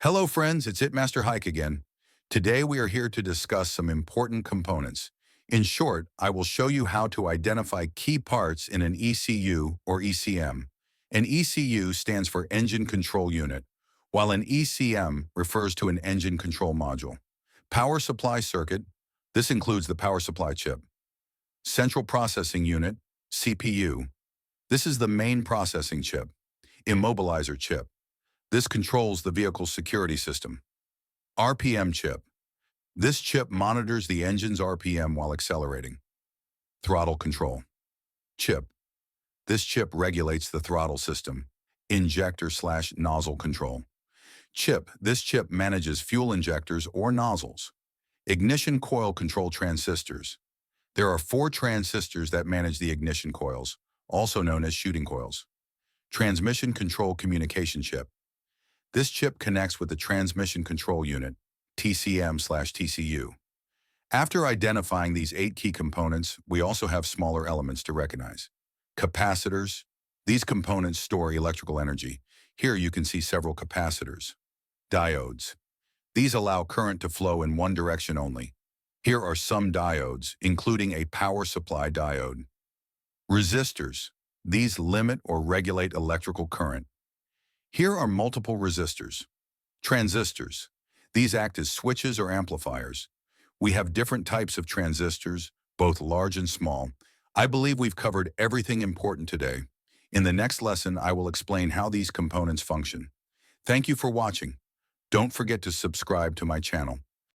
Hello friends, it's Master Hike again. Today we are here to discuss some important components. In short, I will show you how to identify key parts in an ECU or ECM. An ECU stands for Engine Control Unit, while an ECM refers to an Engine Control Module. Power Supply Circuit, this includes the power supply chip. Central Processing Unit, CPU, this is the main processing chip. Immobilizer chip, this controls the vehicle's security system. RPM chip. This chip monitors the engine's RPM while accelerating. Throttle control. Chip. This chip regulates the throttle system. Injector/nozzle control. Chip. This chip manages fuel injectors or nozzles. Ignition coil control transistors. There are 4 transistors that manage the ignition coils, also known as shooting coils. Transmission control communication chip. This chip connects with the transmission control unit, TCM/TCU. After identifying these 8 key components, we also have smaller elements to recognize. Capacitors. These components store electrical energy. Here you can see several capacitors. Diodes. These allow current to flow in one direction only. Here are some diodes, including a power supply diode. Resistors. These limit or regulate electrical current. Here are multiple resistors. Transistors. These act as switches or amplifiers. We have different types of transistors, both large and small. I believe we've covered everything important today. In the next lesson, I will explain how these components function. Thank you for watching. Don't forget to subscribe to my channel.